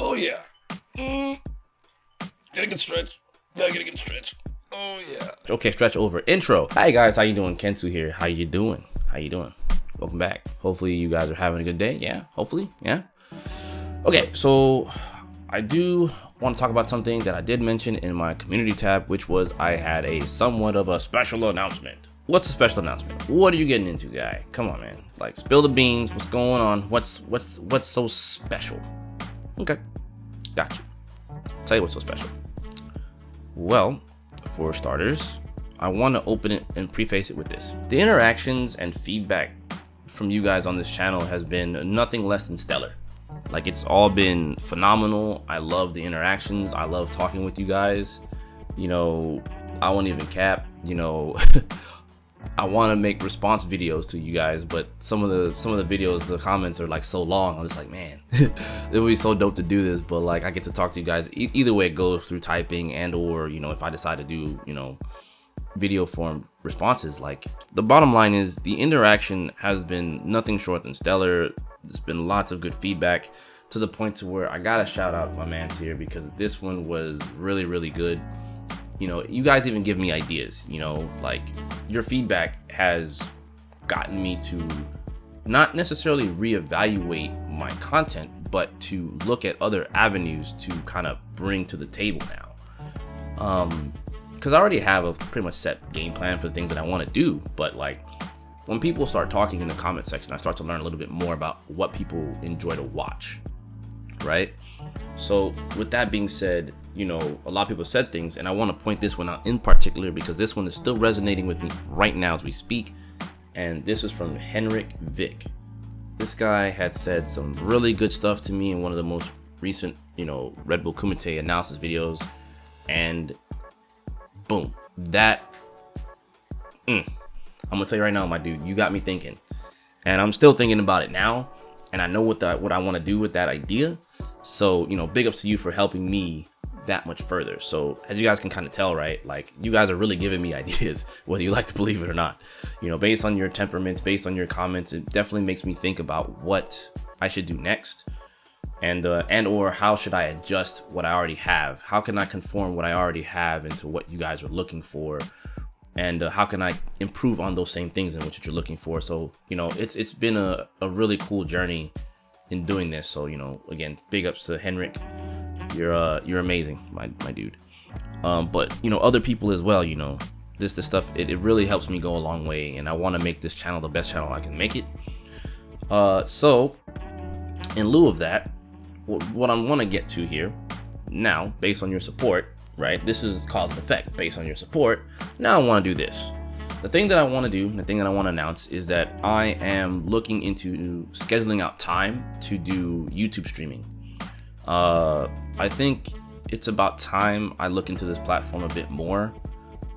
Oh yeah. Gotta get stretched. Gotta get stretched. Oh yeah. Okay, stretch over. Intro. Hi guys, how you doing? Kensu here. How you doing? Welcome back. Hopefully you guys are having a good day. Yeah, hopefully. Yeah. Okay, so I do want to talk about something that I did mention in my community tab, which was I had a somewhat of a special announcement. What's a special announcement? What are you getting into, guy? Come on, man. Like, spill the beans. What's going on? What's so special? Okay, got you. Tell you what's so special. Well, for starters, I want to open it and preface it with this. The interactions and feedback from you guys on this channel has been nothing less than stellar. Like, it's all been phenomenal. I love the interactions. I love talking with you guys. You know, I won't even cap, you know, I want to make response videos to you guys, but some of the videos, the comments are like so long. I'm just like, man, it would be so dope to do this, but like I get to talk to you guys either way it goes, through typing and or, you know, if I decide to do, you know, video form responses. Like, the bottom line is the interaction has been nothing short than stellar. There's been lots of good feedback to the point to where I gotta shout out my man's here, because this one was really, really good. You know, you guys even give me ideas, you know, like your feedback has gotten me to not necessarily reevaluate my content, but to look at other avenues to kind of bring to the table now. Because I already have a pretty much set game plan for the things that I want to do, but like when people start talking in the comment section, I start to learn a little bit more about what people enjoy to watch, right? So with that being said, you know, a lot of people said things, and I want to point this one out in particular because this one is still resonating with me right now as we speak. And this is from Henrik Vick. This guy had said some really good stuff to me in one of the most recent, you know, Red Bull Kumite analysis videos. And boom, that, I'm gonna tell you right now, my dude, you got me thinking. And I'm still thinking about it now. And I know what I want to do with that idea. So, you know, big ups to you for helping me that much further. So as you guys can kind of tell, right, like you guys are really giving me ideas, whether you like to believe it or not. You know, based on your temperaments, based on your comments, it definitely makes me think about what I should do next, and or how should I adjust what I already have. How can I conform what I already have into what you guys are looking for, and how can I improve on those same things in which you're looking for. So, you know, it's been a really cool journey in doing this. So, you know, again, big ups to Henrik. You're amazing, my dude. But you know, other people as well, you know, this stuff, it really helps me go a long way, and I want to make this channel the best channel I can make it. So in lieu of that, what I want to get to here now, based on your support, right, this is cause and effect. Based on your support, now I want to do this. The thing that I want to do, the thing that I want to announce, is that I am looking into scheduling out time to do YouTube streaming. I think it's about time I look into this platform a bit more.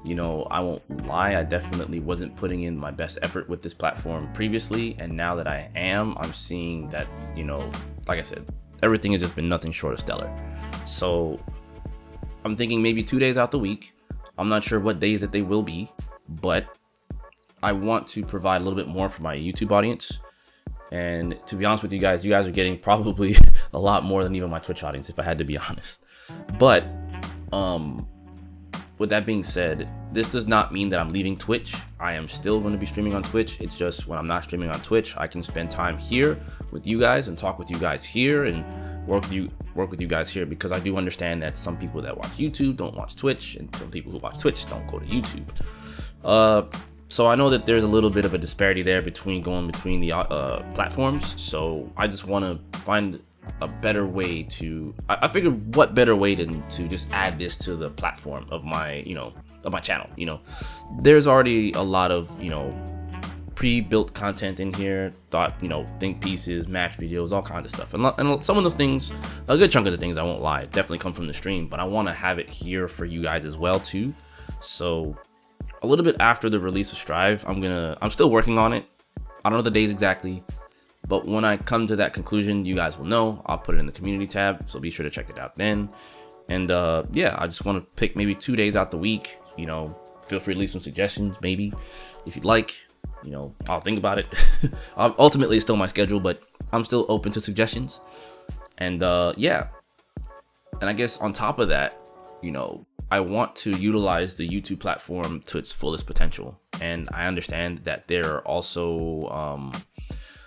You know, I won't lie, I definitely wasn't putting in my best effort with this platform previously, and now that I am, I'm seeing that, you know, like I said, everything has just been nothing short of stellar. So I'm thinking maybe 2 days out the week. I'm not sure what days that they will be, but I want to provide a little bit more for my YouTube audience. And to be honest with you guys are getting probably a lot more than even my Twitch audience, if I had to be honest. But with that being said, this does not mean that I'm leaving Twitch. I am still going to be streaming on Twitch. It's just when I'm not streaming on Twitch, I can spend time here with you guys and talk with you guys here and work with you guys here, because I do understand that some people that watch YouTube don't watch Twitch, and some people who watch Twitch don't go to YouTube. So I know that there's a little bit of a disparity there between the platforms. So I just want to find a better way to, I figured what better way than to just add this to the platform of my, you know, of my channel. You know, there's already a lot of, you know, pre-built content in here, think pieces, match videos, all kinds of stuff. And some of the things, a good chunk of the things, I won't lie, definitely come from the stream, but I want to have it here for you guys as well too. So a little bit after the release of Strive, I'm still working on it. I don't know the days exactly, but when I come to that conclusion, you guys will know. I'll put it in the community tab, so be sure to check it out then. And yeah, I just want to pick maybe 2 days out the week. You know, feel free to leave some suggestions, maybe, if you'd like. You know, I'll think about it. Ultimately, it's still my schedule, but I'm still open to suggestions. And yeah, And I guess on top of that, you know, I want to utilize the YouTube platform to its fullest potential. And I understand that there are also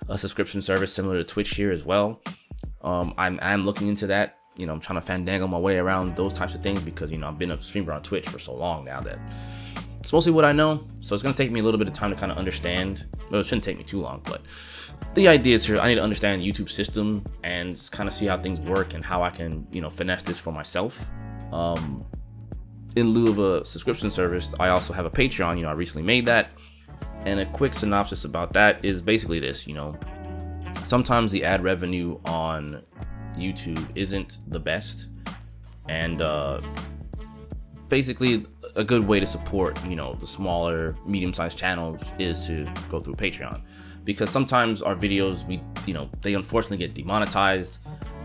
a subscription service similar to Twitch here as well. I'm looking into that. You know, I'm trying to fandangle my way around those types of things because, you know, I've been a streamer on Twitch for so long now that it's mostly what I know. So it's going to take me a little bit of time to kind of understand. Well, it shouldn't take me too long, but the idea is here, I need to understand the YouTube system and kind of see how things work and how I can, you know, finesse this for myself. In lieu of a subscription service, I also have a Patreon. You know, I recently made that. And a quick synopsis about that is basically this, you know, sometimes the ad revenue on YouTube isn't the best. And basically a good way to support, you know, the smaller, medium-sized channels is to go through Patreon. Because sometimes our videos, they unfortunately get demonetized.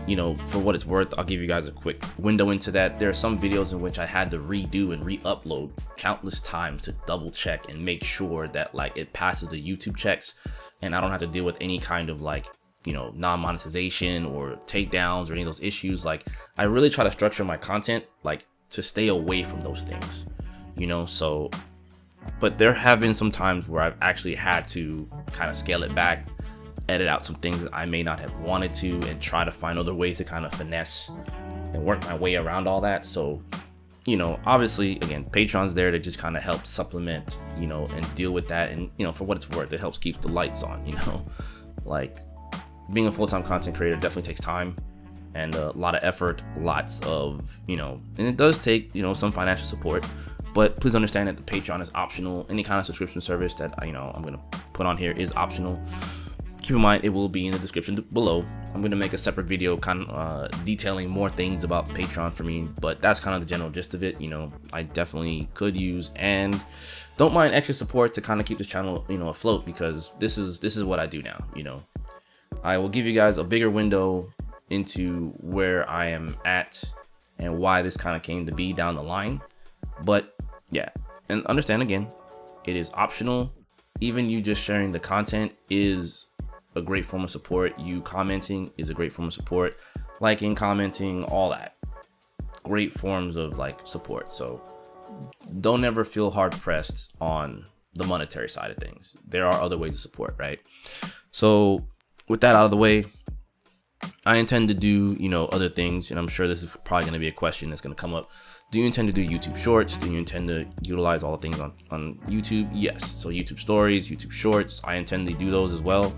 You know, for what it's worth, I'll give you guys a quick window into that. There are some videos in which I had to redo and re-upload countless times to double check and make sure that like it passes the YouTube checks and I don't have to deal with any kind of like, you know, non-monetization or takedowns or any of those issues. Like I really try to structure my content like to stay away from those things, you know. So, but there have been some times where I've actually had to kind of scale it back, edit out some things that I may not have wanted to, and try to find other ways to kind of finesse and work my way around all that. So, you know, obviously, again, Patreon's there to just kind of help supplement, you know, and deal with that. And, you know, for what it's worth, it helps keep the lights on, you know. Like being a full-time content creator definitely takes time and a lot of effort, lots of, you know, and it does take, you know, some financial support. But please understand that the Patreon is optional. Any kind of subscription service that, you know, I'm going to put on here is optional. Keep in mind, it will be in the description below. I'm going to make a separate video kind of detailing more things about Patreon for me, but that's kind of the general gist of it. You know, I definitely could use and don't mind extra support to kind of keep this channel, you know, afloat, because this is what I do now. You know, I will give you guys a bigger window into where I am at and why this kind of came to be down the line. But yeah, and understand again, it is optional. Even you just sharing the content is a great form of support. You commenting is a great form of support. Liking, commenting, all that, great forms of like support. So don't ever feel hard pressed on the monetary side of things. There are other ways to support, right? So with that out of the way, I intend to do, you know, other things, and I'm sure this is probably going to be a question that's going to come up. Do you intend to do YouTube Shorts? Do you intend to utilize all the things on YouTube? Yes. So YouTube Stories, YouTube Shorts, I intend to do those as well.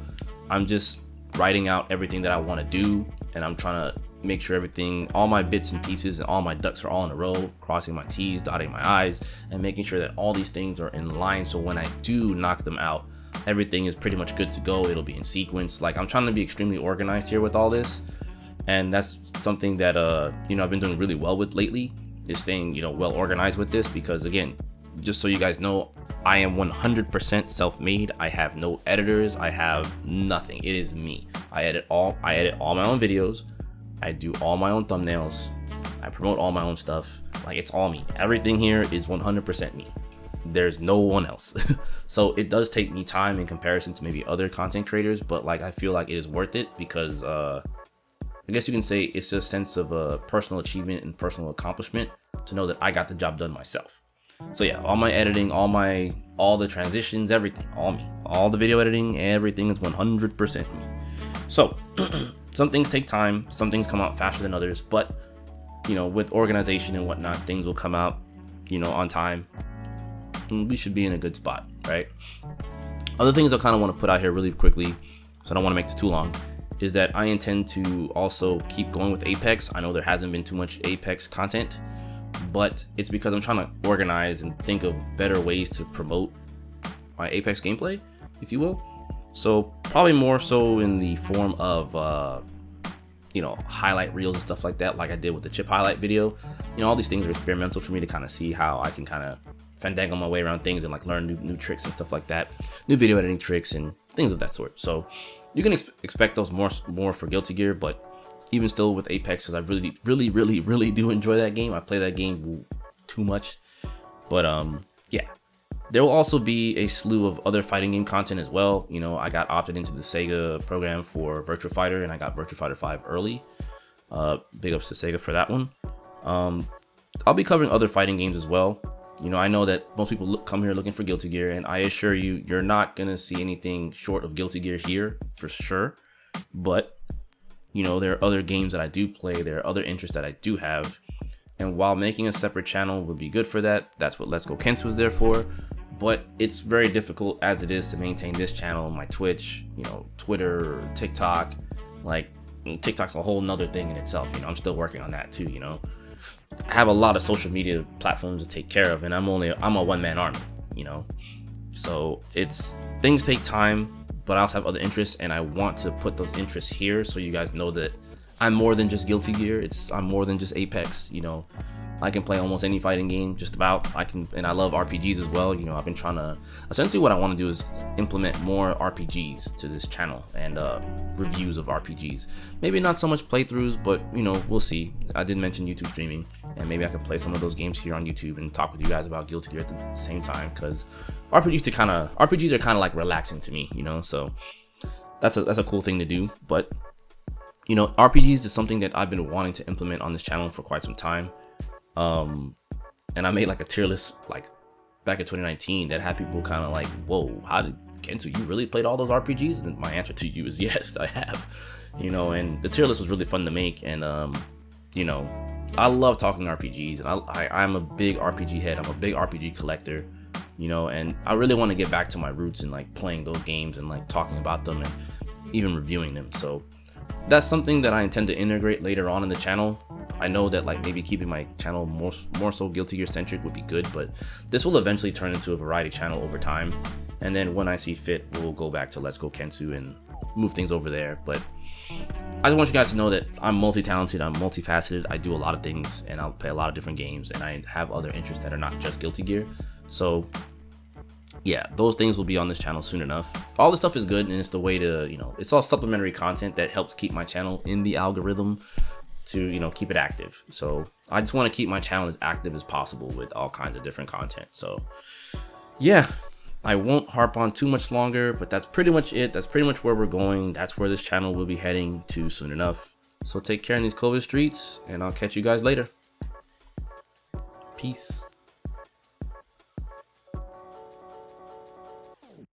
I'm just writing out everything that I want to do, and I'm trying to make sure everything, all my bits and pieces and all my ducks are all in a row, crossing my T's, dotting my I's, and making sure that all these things are in line. So when I do knock them out, everything is pretty much good to go. It'll be in sequence. Like I'm trying to be extremely organized here with all this. And that's something that, you know, I've been doing really well with lately, is staying, you know, well organized with this, because again, just so you guys know, I am 100% self-made. I have no editors. I have nothing. It is me. I edit all my own videos. I do all my own thumbnails. I promote all my own stuff. Like it's all me. Everything here is 100% me. There's no one else. So it does take me time in comparison to maybe other content creators, but like I feel like it is worth it because I guess you can say it's a sense of personal achievement and personal accomplishment to know that I got the job done myself. So yeah, all my editing, all the transitions, everything, all me. All the video editing, everything is 100% me. So some things take time, some things come out faster than others, but you know, with organization and whatnot, things will come out, you know, on time. We should be in a good spot, right? Other things I kind of want to put out here really quickly, so I don't want to make this too long, is that I intend to also keep going with Apex. I know there hasn't been too much Apex content, but it's because I'm trying to organize and think of better ways to promote my Apex gameplay, if you will. So probably more so in the form of, you know, highlight reels and stuff like that, like I did with the chip highlight video. You know, all these things are experimental for me to kind of see how I can kind of fandangle my way around things and like learn new tricks and stuff like that, new video editing tricks and things of that sort. So you can expect those more for Guilty Gear, but even still with Apex, because I really do enjoy that game. I play that game too much. But yeah, there will also be a slew of other fighting game content as well. You know, I got opted into the Sega program for Virtua Fighter, and I got Virtua Fighter 5 early. Big ups to Sega for that one. I'll be covering other fighting games as well. You know, I know that most people come here looking for Guilty Gear, and I assure you, you're not gonna see anything short of Guilty Gear here for sure. But you know, there are other games that I do play, there are other interests that I do have, and while making a separate channel would be good for that, that's what Let's Go Kensou is there for. But it's very difficult as it is to maintain this channel, my Twitch, you know, Twitter, or TikTok. Like, TikTok's a whole nother thing in itself. You know, I'm still working on that too. You know, I have a lot of social media platforms to take care of, and I'm a one-man army. You know, so things take time, but I also have other interests, and I want to put those interests here so you guys know that I'm more than just Guilty Gear. I'm more than just Apex. You know, I can play almost any fighting game, just about. And I love RPGs as well. You know, I've been trying to, essentially what I want to do is implement more RPGs to this channel, and reviews of RPGs. Maybe not so much playthroughs, but you know, we'll see. I did mention YouTube streaming, and maybe I could play some of those games here on YouTube and talk with you guys about Guilty Gear at the same time, because RPGs are kind of like relaxing to me, you know. So that's a cool thing to do. But you know, RPGs is something that I've been wanting to implement on this channel for quite some time. And I made like a tier list like back in 2019 that had people kind of like, whoa, how did Kensou, you really played all those RPGs? And my answer to you is yes, I have. You know, and the tier list was really fun to make, and you know, I love talking RPGs, and I'm a big RPG head, I'm a big RPG collector, you know, and I really want to get back to my roots and like playing those games and like talking about them and even reviewing them. So that's something that I intend to integrate later on in the channel. I know that like maybe keeping my channel more so Guilty Gear centric would be good, but this will eventually turn into a variety channel over time. And then when I see fit, we'll go back to Let's Go Kensou and move things over there. But I just want you guys to know that I'm multi-talented, I'm multifaceted, I do a lot of things, and I'll play a lot of different games, and I have other interests that are not just Guilty Gear. So yeah, those things will be on this channel soon enough. All this stuff is good, and it's the way to, you know, it's all supplementary content that helps keep my channel in the algorithm to, you know, keep it active. So I just want to keep my channel as active as possible with all kinds of different content. So yeah, I won't harp on too much longer, but that's pretty much it. That's pretty much where we're going. That's where this channel will be heading to soon enough. So take care in these COVID streets, and I'll catch you guys later. Peace.